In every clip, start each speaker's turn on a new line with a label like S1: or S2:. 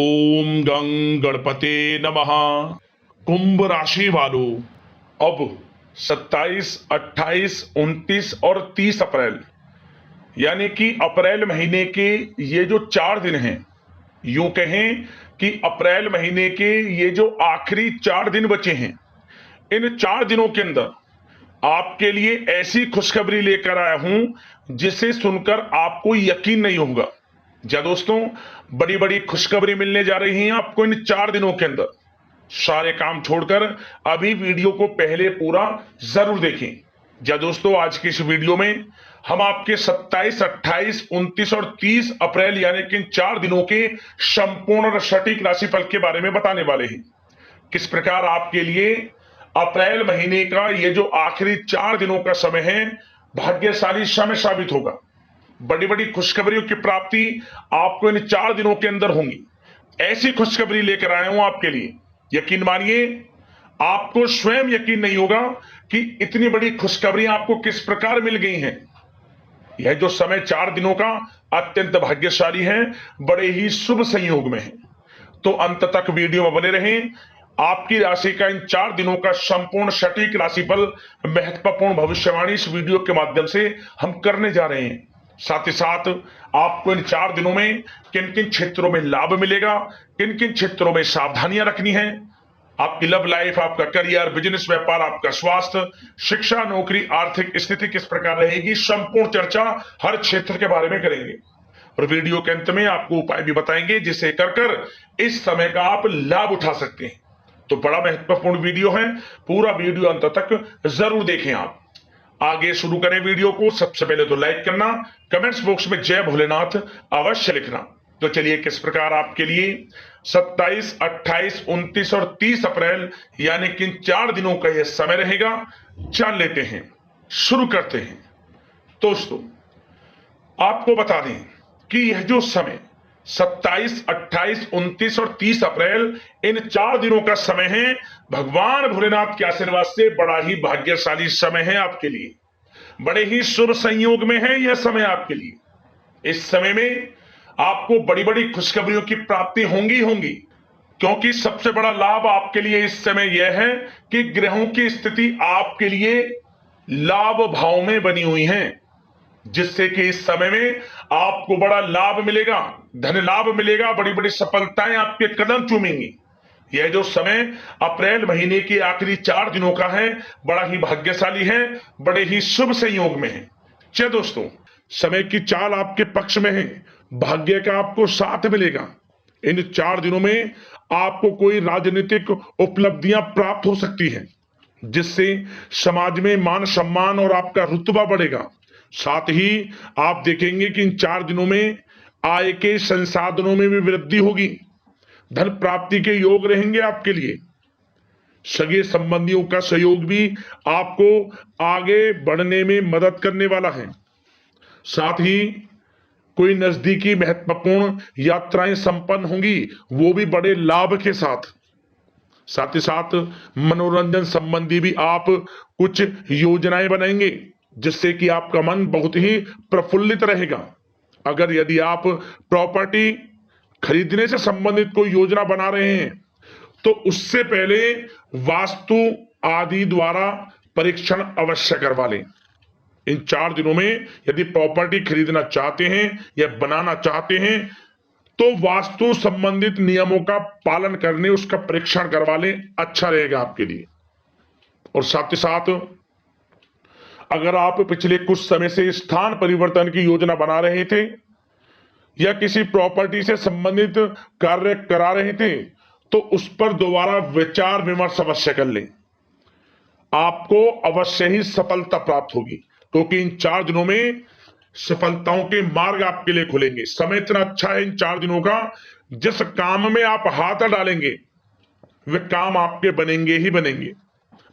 S1: ओम गं गणपते नमः। कुंभ राशि वालों, अब 27, 28, 29 और 30 अप्रैल यानी कि अप्रैल महीने के ये जो 4 दिन हैं, यूं कहें कि अप्रैल महीने के ये जो आखिरी 4 दिन बचे हैं, इन 4 दिनों के अंदर आपके लिए ऐसी खुशखबरी लेकर आया हूं जिसे सुनकर आपको यकीन नहीं होगा। जी दोस्तों, बड़ी बड़ी खुशखबरी मिलने जा रही है आपको इन 4 दिनों के अंदर। सारे काम छोड़कर अभी वीडियो को पहले पूरा जरूर देखें। जी दोस्तों, आज की इस वीडियो में हम आपके 27, 28, 29 और 30 अप्रैल यानी कि इन 4 दिनों के संपूर्ण सटीक राशिफल के बारे में बताने वाले हैं। किस प्रकार आपके लिए अप्रैल महीने का ये जो आखिरी 4 दिनों का समय है, भाग्यशाली समय साबित होगा। बड़ी बड़ी खुशखबरियों की प्राप्ति आपको इन 4 दिनों के अंदर होंगी। ऐसी खुशखबरी लेकर आया हूं आपके लिए, यकीन मानिए आपको स्वयं यकीन नहीं होगा कि इतनी बड़ी खुशखबरी आपको किस प्रकार मिल गई हैं। यह जो समय 4 दिनों का अत्यंत भाग्यशाली है, बड़े ही शुभ संयोग में है। तो अंत तक वीडियो में बने रहें। आपकी राशि का इन 4 दिनों का संपूर्ण सटीक राशिफल, महत्वपूर्ण भविष्यवाणी इस वीडियो के माध्यम से हम करने जा रहे हैं। साथ ही साथ आपको इन 4 दिनों में किन किन क्षेत्रों में लाभ मिलेगा, किन किन क्षेत्रों में सावधानियां रखनी है, आपकी लव लाइफ, आपका करियर, बिजनेस, व्यापार, आपका स्वास्थ्य, शिक्षा, नौकरी, आर्थिक स्थिति किस प्रकार रहेगी, संपूर्ण चर्चा हर क्षेत्र के बारे में करेंगे। और वीडियो के अंत में आपको उपाय भी बताएंगे जिसे कर इस समय का आप लाभ उठा सकते हैं। तो बड़ा महत्वपूर्ण वीडियो है, पूरा वीडियो अंत तक जरूर देखें। आप आगे शुरू करें वीडियो को। सबसे पहले तो लाइक करना, कमेंट्स बॉक्स में जय भोलेनाथ अवश्य लिखना। तो चलिए किस प्रकार आपके लिए 27, 28, 29 और 30 अप्रैल यानी कि इन 4 दिनों का यह समय रहेगा, जान लेते हैं। शुरू करते हैं। दोस्तों, आपको बता दें कि यह जो समय 27, 28, 29 और 30 अप्रैल इन 4 दिनों का समय है, भगवान भोलेनाथ के आशीर्वाद से बड़ा ही भाग्यशाली समय है आपके लिए। बड़े ही शुभ संयोग में है यह समय आपके लिए। इस समय में आपको बड़ी बड़ी खुशखबरियों की प्राप्ति होंगी, क्योंकि सबसे बड़ा लाभ आपके लिए इस समय यह है कि ग्रहों की स्थिति आपके लिए लाभ भाव में बनी हुई है, जिससे कि इस समय में आपको बड़ा लाभ मिलेगा, धन लाभ मिलेगा, बड़ी बड़ी सफलताएं आपके कदम चूमेंगी। यह जो समय अप्रैल महीने के आखिरी 4 दिनों का है, बड़ा ही भाग्यशाली है, बड़े ही शुभ संयोग में है। चलिए दोस्तों, समय की चाल आपके पक्ष में है, भाग्य का आपको साथ मिलेगा। इन 4 दिनों में आपको कोई राजनीतिक उपलब्धियां प्राप्त हो सकती हैं, जिससे समाज में मान सम्मान और आपका रुतबा बढ़ेगा। साथ ही आप देखेंगे कि इन 4 दिनों में आय के संसाधनों में भी वृद्धि होगी, धन प्राप्ति के योग रहेंगे आपके लिए। सगे संबंधियों का सहयोग भी आपको आगे बढ़ने में मदद करने वाला है। साथ ही कोई नजदीकी महत्वपूर्ण यात्राएं संपन्न होंगी, वो भी बड़े लाभ के साथ। साथ ही साथ मनोरंजन संबंधी भी आप कुछ योजनाएं बनाएंगे, जिससे कि आपका मन बहुत ही प्रफुल्लित रहेगा। अगर यदि आप प्रॉपर्टी खरीदने से संबंधित कोई योजना बना रहे हैं, तो उससे पहले वास्तु आदि द्वारा परीक्षण अवश्य करवा लें। इन 4 दिनों में यदि प्रॉपर्टी खरीदना चाहते हैं या बनाना चाहते हैं, तो वास्तु संबंधित नियमों का पालन करने उसका परीक्षण करवा लें, अच्छा रहेगा आपके लिए। और साथ ही साथ अगर आप पिछले कुछ समय से स्थान परिवर्तन की योजना बना रहे थे या किसी प्रॉपर्टी से संबंधित कार्य करा रहे थे, तो उस पर दोबारा विचार विमर्श अवश्य कर लें। आपको अवश्य ही सफलता प्राप्त होगी, क्योंकि इन 4 दिनों में सफलताओं के मार्ग आपके लिए खुलेंगे। समय इतना अच्छा है इन 4 दिनों का, जिस काम में आप हाथ डालेंगे वे काम आपके बनेंगे ही बनेंगे।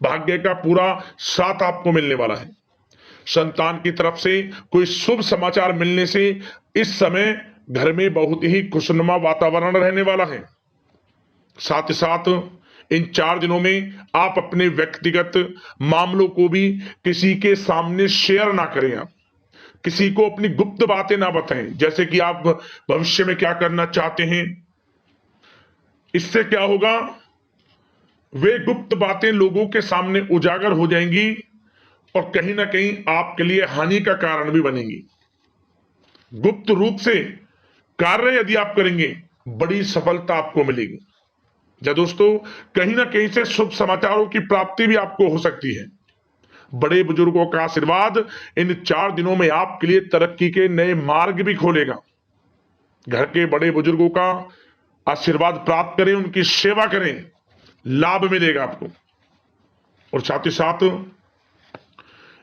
S1: भाग्य का पूरा साथ आपको मिलने वाला है। संतान की तरफ से कोई शुभ समाचार मिलने से इस समय घर में बहुत ही खुशनुमा वातावरण रहने वाला है। साथ ही साथ इन 4 दिनों में आप अपने व्यक्तिगत मामलों को भी किसी के सामने शेयर ना करें। आप किसी को अपनी गुप्त बातें ना बताएं, जैसे कि आप भविष्य में क्या करना चाहते हैं, इससे क्या होगा, वे गुप्त बातें लोगों के सामने उजागर हो जाएंगी और कहीं ना कहीं आपके लिए हानि का कारण भी बनेंगी। गुप्त रूप से कार्य यदि आप करेंगे, बड़ी सफलता आपको मिलेगी। या दोस्तों, कहीं ना कहीं से शुभ समाचारों की प्राप्ति भी आपको हो सकती है। बड़े बुजुर्गों का आशीर्वाद इन 4 दिनों में आपके लिए तरक्की के नए मार्ग भी खोलेगा। घर के बड़े बुजुर्गों का आशीर्वाद प्राप्त करें, उनकी सेवा करें, लाभ मिलेगा आपको। और साथ ही साथ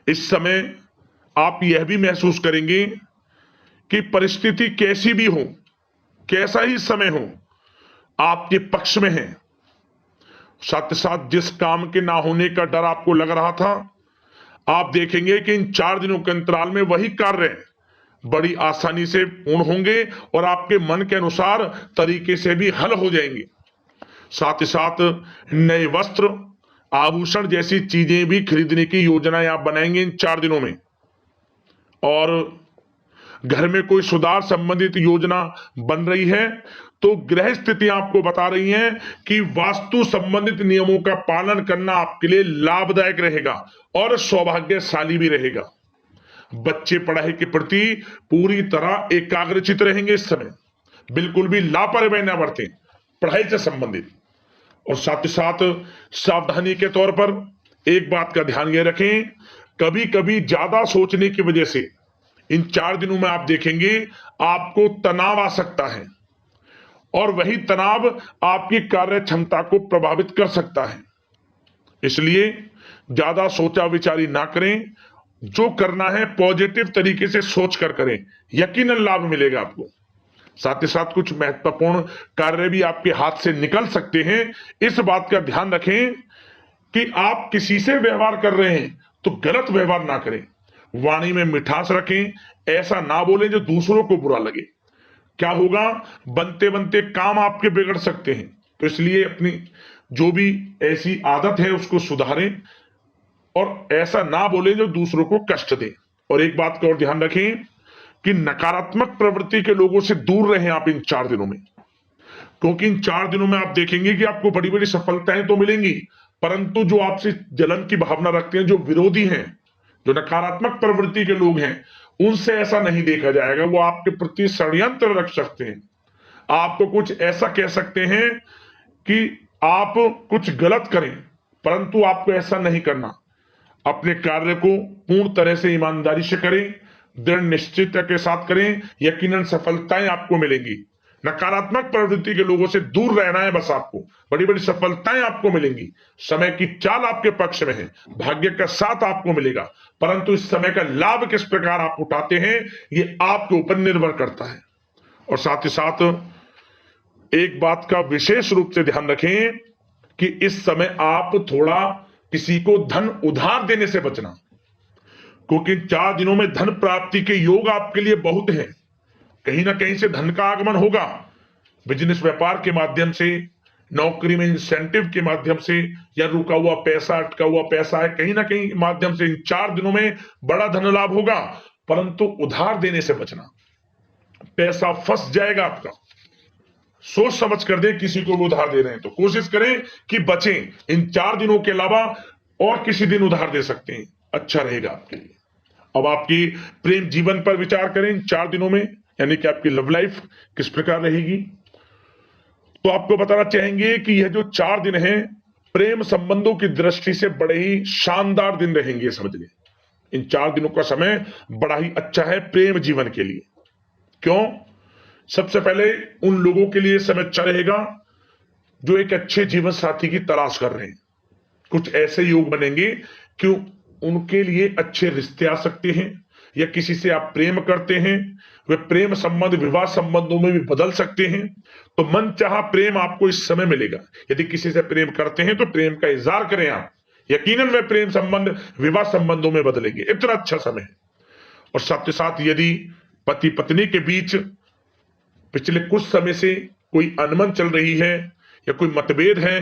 S1: इस समय आप यह भी महसूस करेंगे कि परिस्थिति कैसी भी हो, कैसा ही समय हो, आपके पक्ष में है। साथ ही साथ जिस काम के ना होने का डर आपको लग रहा था, आप देखेंगे कि इन 4 दिनों के अंतराल में वही कार्य बड़ी आसानी से पूर्ण होंगे और आपके मन के अनुसार तरीके से भी हल हो जाएंगे। साथ ही साथ नए वस्त्र, आभूषण जैसी चीजें भी खरीदने की योजनाएं आप बनाएंगे इन 4 दिनों में। और घर में कोई सुधार संबंधित योजना बन रही है तो गृह स्थितियां आपको बता रही हैं कि वास्तु संबंधित नियमों का पालन करना आपके लिए लाभदायक रहेगा और सौभाग्यशाली भी रहेगा। बच्चे पढ़ाई के प्रति पूरी तरह एकाग्रचित रहेंगे इस समय, बिल्कुल भी लापरवाही न बरतें पढ़ाई से संबंधित। और साथ ही साथ सावधानी के तौर पर एक बात का ध्यान ये रखें, कभी कभी ज्यादा सोचने की वजह से इन 4 दिनों में आप देखेंगे आपको तनाव आ सकता है और वही तनाव आपकी कार्य क्षमता को प्रभावित कर सकता है। इसलिए ज्यादा सोचा विचारी ना करें, जो करना है पॉजिटिव तरीके से सोच कर करें, यकीनन लाभ मिलेगा आपको। साथ ही साथ कुछ महत्वपूर्ण कार्य भी आपके हाथ से निकल सकते हैं। इस बात का ध्यान रखें कि आप किसी से व्यवहार कर रहे हैं तो गलत व्यवहार ना करें, वाणी में मिठास रखें, ऐसा ना बोलें जो दूसरों को बुरा लगे। क्या होगा, बनते बनते काम आपके बिगड़ सकते हैं। तो इसलिए अपनी जो भी ऐसी आदत है उसको सुधारें और ऐसा ना बोले जो दूसरों को कष्ट दे। और एक बात का और ध्यान रखें कि नकारात्मक प्रवृत्ति के लोगों से दूर रहें आप इन 4 दिनों में, क्योंकि इन 4 दिनों में आप देखेंगे कि आपको बड़ी बड़ी सफलताएं तो मिलेंगी, परंतु जो आपसे जलन की भावना रखते हैं, जो विरोधी हैं, जो नकारात्मक प्रवृत्ति के लोग हैं, उनसे ऐसा नहीं देखा जाएगा। वो आपके प्रति षड्यंत्र रख सकते हैं, आपको कुछ ऐसा कह सकते हैं कि आप कुछ गलत करें, परंतु आपको ऐसा नहीं करना। अपने कार्य को पूर्ण तरह से ईमानदारी से करें, दृढ़ निश्चितता के साथ करें, यकीनन सफलताएं आपको मिलेंगी। नकारात्मक प्रवृत्ति के लोगों से दूर रहना है बस, आपको बड़ी बड़ी सफलताएं आपको मिलेंगी। समय की चाल आपके पक्ष में है, भाग्य का साथ आपको मिलेगा, परंतु इस समय का लाभ किस प्रकार आप उठाते हैं ये आपके ऊपर निर्भर करता है। और साथ ही साथ एक बात का विशेष रूप से ध्यान रखें कि इस समय आप थोड़ा किसी को धन उधार देने से बचना, क्योंकि 4 दिनों में धन प्राप्ति के योग आपके लिए बहुत हैं। कहीं ना कहीं से धन का आगमन होगा, बिजनेस व्यापार के माध्यम से, नौकरी में इंसेंटिव के माध्यम से, या रुका हुआ पैसा, अटका हुआ पैसा है, कहीं ना कहीं माध्यम से इन 4 दिनों में बड़ा धन लाभ होगा। परंतु उधार देने से बचना, पैसा फंस जाएगा आपका। सोच समझ कर दे, किसी को भी उधार दे रहे हैं तो कोशिश करें कि बचें। इन 4 दिनों के अलावा और किसी दिन उधार दे सकते हैं, अच्छा रहेगा आपके लिए। अब आपकी प्रेम जीवन पर विचार करें इन 4 दिनों में, यानी कि आपकी लव लाइफ किस प्रकार रहेगी। तो आपको बताना चाहेंगे कि यह जो 4 दिन हैं प्रेम संबंधों की दृष्टि से बड़े ही शानदार दिन रहेंगे, समझ लें। इन 4 दिनों का समय बड़ा ही अच्छा है प्रेम जीवन के लिए। क्यों? सबसे पहले उन लोगों के लिए समय अच्छा रहेगा जो एक अच्छे जीवन साथी की तलाश कर रहे हैं। कुछ ऐसे योग बनेंगे कि उनके लिए अच्छे रिश्ते आ सकते हैं, या किसी से आप प्रेम करते हैं, वे प्रेम संबंध विवाह संबंधों में भी बदल सकते हैं। तो मन चाहा प्रेम आपको इस समय मिलेगा। यदि किसी से प्रेम करते हैं तो प्रेम का इजहार करें आप, यकीनन वे प्रेम संबंध विवाह संबंधों में बदलेंगे। इतना अच्छा समय है। और साथ ही साथ यदि पति पत्नी के बीच पिछले कुछ समय से कोई अनबन चल रही है या कोई मतभेद है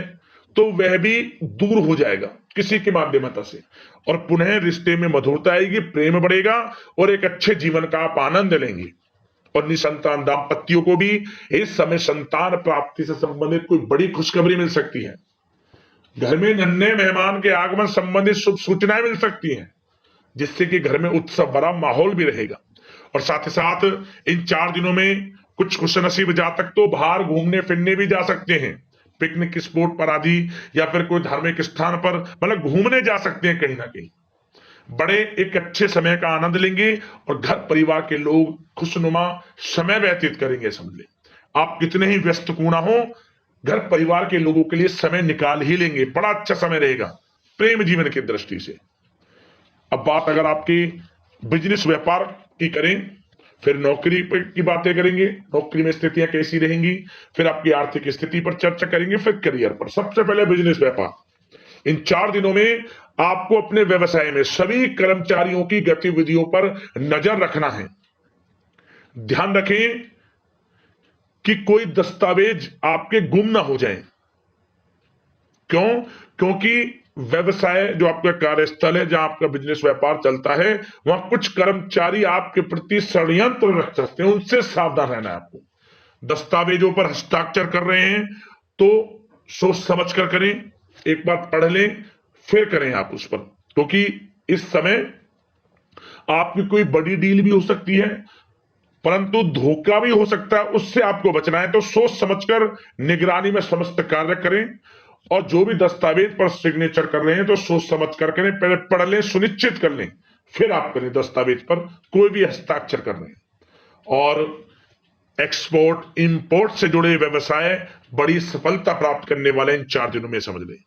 S1: तो वह भी दूर हो जाएगा किसी के माध्यम से, और पुनः रिश्ते में मधुरता आएगी, प्रेम बढ़ेगा और एक अच्छे जीवन का आप आनंद लेंगे। और निसंतान दाम्पत्यों को भी इस समय संतान प्राप्ति से संबंधित कोई बड़ी खुशखबरी मिल सकती है। घर में नन्हे मेहमान के आगमन संबंधित शुभ सूचनाएं मिल सकती हैं, जिससे कि घर में उत्सव भरा माहौल भी रहेगा। और साथ ही साथ इन 4 दिनों में कुछ खुशनसीब जातक तो बाहर घूमने फिरने भी जा सकते हैं, पिकनिक स्पॉट पर आदि, या फिर कोई धार्मिक स्थान पर मतलब घूमने जा सकते हैं। कहीं ना कहीं बड़े एक अच्छे समय का आनंद लेंगे और घर परिवार के लोग खुशनुमा समय व्यतीत करेंगे। समझ ले, आप कितने ही व्यस्त क्यों ना हो, घर परिवार के लोगों के लिए समय निकाल ही लेंगे। बड़ा अच्छा समय रहेगा प्रेम जीवन की दृष्टि से। अब बात अगर आपकी बिजनेस व्यापार की करें, फिर नौकरी की बातें करेंगे, नौकरी में स्थितियां कैसी रहेंगी, फिर आपकी आर्थिक स्थिति पर चर्चा करेंगे, फिर करियर पर। सबसे पहले बिजनेस व्यापार। इन 4 दिनों में आपको अपने व्यवसाय में सभी कर्मचारियों की गतिविधियों पर नजर रखना है। ध्यान रखें कि कोई दस्तावेज आपके गुम ना हो जाए। क्यों? क्योंकि व्यवसाय जो आपका कार्यस्थल है, जहां आपका बिजनेस व्यापार चलता है, वहां कुछ कर्मचारी आपके प्रति षड्यंत्र रख सकते हैं, उनसे सावधान रहना है आपको। दस्तावेजों पर हस्ताक्षर कर रहे हैं तो सोच समझ कर करें, एक बार पढ़ लें फिर करें आप उस पर, क्योंकि इस समय आपकी कोई बड़ी डील भी हो सकती है, परंतु धोखा भी हो सकता है, उससे आपको बचना है। तो सोच समझकर निगरानी में समस्त कार्य करें, और जो भी दस्तावेज पर सिग्नेचर कर रहे हैं तो सोच समझ कर करें, पहले पढ़ लें, सुनिश्चित कर लें, फिर आप करें दस्तावेज पर कोई भी हस्ताक्षर कर रहे हैं। और एक्सपोर्ट इंपोर्ट से जुड़े व्यवसाय बड़ी सफलता प्राप्त करने वाले इन 4 दिनों में। समझ लें,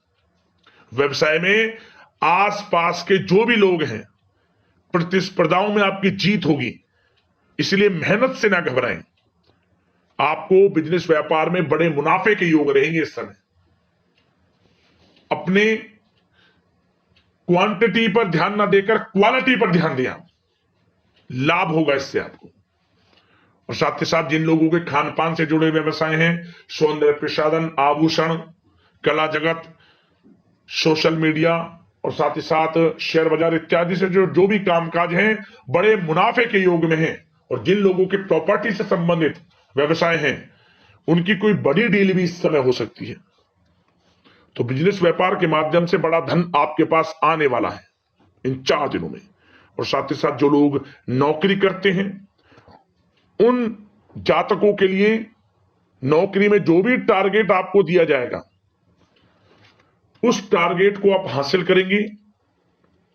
S1: व्यवसाय में आसपास के जो भी लोग हैं, प्रतिस्पर्धाओं में आपकी जीत होगी, इसलिए मेहनत से ना घबराएं। आपको बिजनेस व्यापार में बड़े मुनाफे के योग रहेंगे इस समय। अपने क्वांटिटी पर ध्यान ना देकर क्वालिटी पर ध्यान दिया, लाभ होगा इससे आपको। और साथ ही साथ जिन लोगों के खान पान से जुड़े व्यवसाय हैं, सौंदर्य प्रसाधन, आभूषण, कला जगत, सोशल मीडिया और साथ ही साथ शेयर बाजार इत्यादि से जो भी कामकाज हैं, बड़े मुनाफे के योग में हैं। और जिन लोगों के प्रॉपर्टी से संबंधित व्यवसाय हैं, उनकी कोई बड़ी डील भी इस समय हो सकती है। तो बिजनेस व्यापार के माध्यम से बड़ा धन आपके पास आने वाला है इन 4 दिनों में। और साथ ही साथ जो लोग नौकरी करते हैं, उन जातकों के लिए नौकरी में जो भी टारगेट आपको दिया जाएगा, उस टारगेट को आप हासिल करेंगे,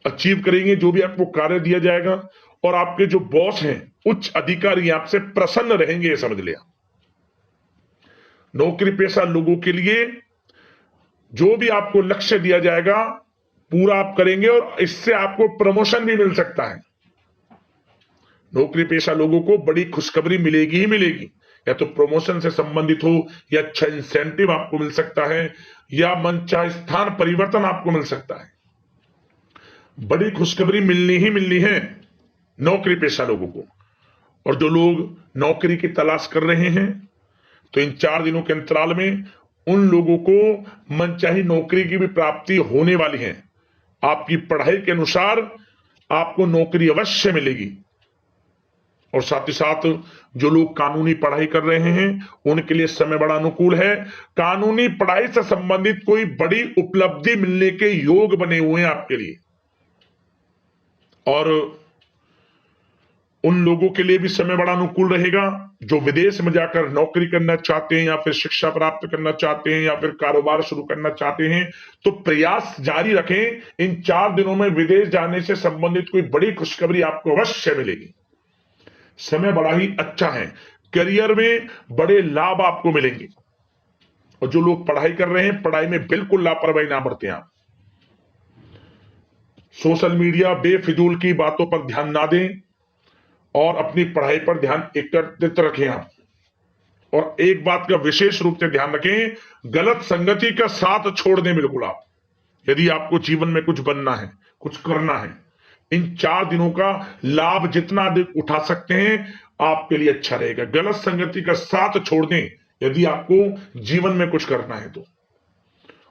S1: अचीव करेंगे। जो भी आपको कार्य दिया जाएगा, और आपके जो बॉस हैं, उच्च अधिकारी आपसे प्रसन्न रहेंगे, ये समझ लिया। नौकरी पेशा लोगों के लिए जो भी आपको लक्ष्य दिया जाएगा, पूरा आप करेंगे, और इससे आपको प्रमोशन भी मिल सकता है। नौकरी पेशा लोगों को बड़ी खुशखबरी मिलेगी ही मिलेगी, या तो प्रमोशन से संबंधित हो, या अच्छा इंसेंटिव आपको मिल सकता है, या मनचाहे स्थान परिवर्तन आपको मिल सकता है। बड़ी खुशखबरी मिलनी ही मिलनी है नौकरी पेशा लोगों को। और जो लोग नौकरी की तलाश कर रहे हैं, तो इन 4 दिनों के अंतराल में उन लोगों को मनचाही नौकरी की भी प्राप्ति होने वाली है। आपकी पढ़ाई के अनुसार आपको नौकरी अवश्य मिलेगी। और साथ ही साथ जो लोग कानूनी पढ़ाई कर रहे हैं, उनके लिए समय बड़ा अनुकूल है। कानूनी पढ़ाई से संबंधित कोई बड़ी उपलब्धि मिलने के योग बने हुए हैं आपके लिए। और उन लोगों के लिए भी समय बड़ा अनुकूल रहेगा जो विदेश में जाकर नौकरी करना चाहते हैं, या फिर शिक्षा प्राप्त करना चाहते हैं, या फिर कारोबार शुरू करना चाहते हैं। तो प्रयास जारी रखें। इन 4 दिनों में विदेश जाने से संबंधित कोई बड़ी खुशखबरी आपको अवश्य मिलेगी। समय बड़ा ही अच्छा है। करियर में बड़े लाभ आपको मिलेंगे। और जो लोग पढ़ाई कर रहे हैं, पढ़ाई में बिल्कुल लापरवाही ना बरतें आप। सोशल मीडिया बेफिजूल की बातों पर ध्यान ना दें, और अपनी पढ़ाई पर ध्यान एकत्रित रखें आप। और एक बात का विशेष रूप से ध्यान रखें, गलत संगति का साथ छोड़ दें बिल्कुल आप। यदि आपको जीवन में कुछ बनना है, कुछ करना है, इन 4 दिनों का लाभ जितना अधिक उठा सकते हैं, आपके लिए अच्छा रहेगा। गलत संगति का साथ छोड़ दें यदि आपको जीवन में कुछ करना है तो।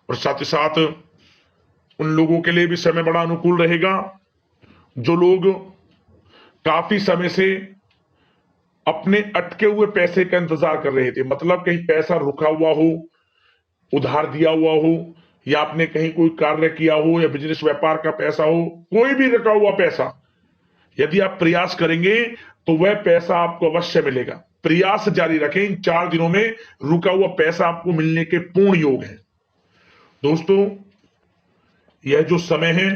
S1: और साथ ही साथ उन लोगों के लिए भी समय बड़ा अनुकूल रहेगा जो लोग काफी समय से अपने अटके हुए पैसे का इंतजार कर रहे थे, मतलब कहीं पैसा रुका हुआ हो, उधार दिया हुआ हो, या आपने कहीं कोई कार्य किया हो, या बिजनेस व्यापार का पैसा हो, कोई भी रखा हुआ पैसा, यदि आप प्रयास करेंगे तो वह पैसा आपको अवश्य मिलेगा। प्रयास जारी रखें, इन 4 दिनों में रुका हुआ पैसा आपको मिलने के पूर्ण योग है। दोस्तों, यह जो समय है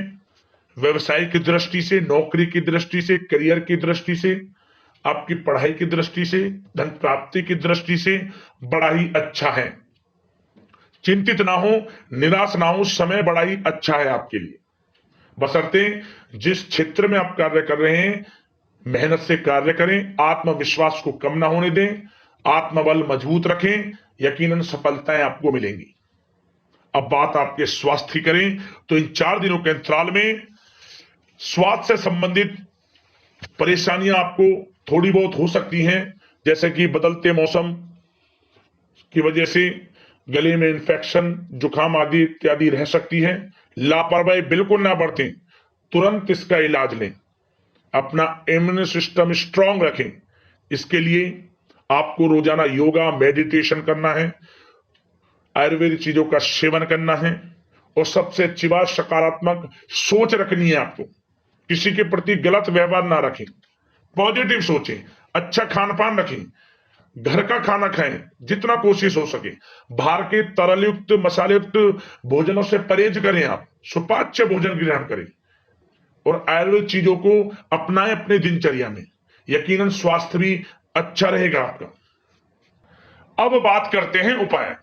S1: व्यवसाय की दृष्टि से, नौकरी की दृष्टि से, करियर की दृष्टि से, आपकी पढ़ाई की दृष्टि से, धन प्राप्ति की दृष्टि से बड़ा ही अच्छा है। चिंतित ना हो, निराश ना हो, समय बड़ा ही अच्छा है आपके लिए। बशर्ते जिस क्षेत्र में आप कार्य कर रहे हैं मेहनत से कार्य करें, आत्मविश्वास को कम ना होने दें, आत्मबल मजबूत रखें, यकीनन सफलताएं आपको मिलेंगी। अब बात आपके स्वास्थ्य की करें तो इन 4 दिनों के अंतराल में स्वास्थ्य से संबंधित परेशानियां आपको थोड़ी बहुत हो सकती हैं, जैसे कि बदलते मौसम की वजह से गले में इंफेक्शन, जुकाम आदि इत्यादि रह सकती है। लापरवाही बिल्कुल ना बरतें, तुरंत इसका इलाज लें, अपना इम्यून सिस्टम स्ट्रांग रखें। इसके लिए आपको रोजाना योगा, मेडिटेशन करना है, आयुर्वेदिक चीजों का सेवन करना है, और सबसे अच्छी बात सकारात्मक सोच रखनी है आपको। किसी के प्रति गलत व्यवहार ना रखें, पॉजिटिव सोचें, अच्छा खान पान रखें, घर का खाना खाएं जितना कोशिश हो सके, बाहर के तरल युक्त मसाले युक्त भोजनों से परहेज करें, आप सुपाच्य भोजन ग्रहण करें और आयुर्वेदिक चीजों को अपनाएं अपने दिनचर्या में, यकीनन स्वास्थ्य भी अच्छा रहेगा आपका। अब बात करते हैं उपाय,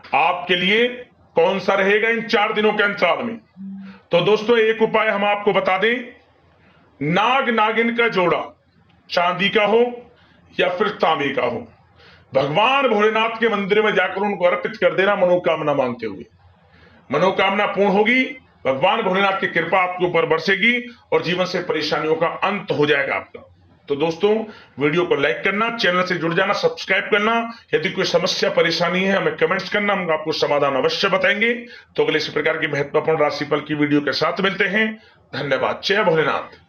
S1: आपके लिए कौन सा रहेगा इन 4 दिनों के अंतराल में। तो दोस्तों, एक उपाय हम आपको बता दें, नाग नागिन का जोड़ा चांदी का हो या फिर तांबे का हो, भगवान भोलेनाथ के मंदिर में जाकर उनको अर्पित कर देना मनोकामना मांगते हुए। मनोकामना पूर्ण होगी, भगवान भोलेनाथ की कृपा आपके ऊपर बरसेगी और जीवन से परेशानियों का अंत हो जाएगा आपका। तो दोस्तों, वीडियो को लाइक करना, चैनल से जुड़ जाना, सब्सक्राइब करना, यदि कोई समस्या परेशानी है हमें कमेंट्स करना, हम आपको समाधान अवश्य बताएंगे। तो अगले इसी प्रकार की महत्वपूर्ण राशिफल की वीडियो के साथ मिलते हैं। धन्यवाद। जय भोलेनाथ।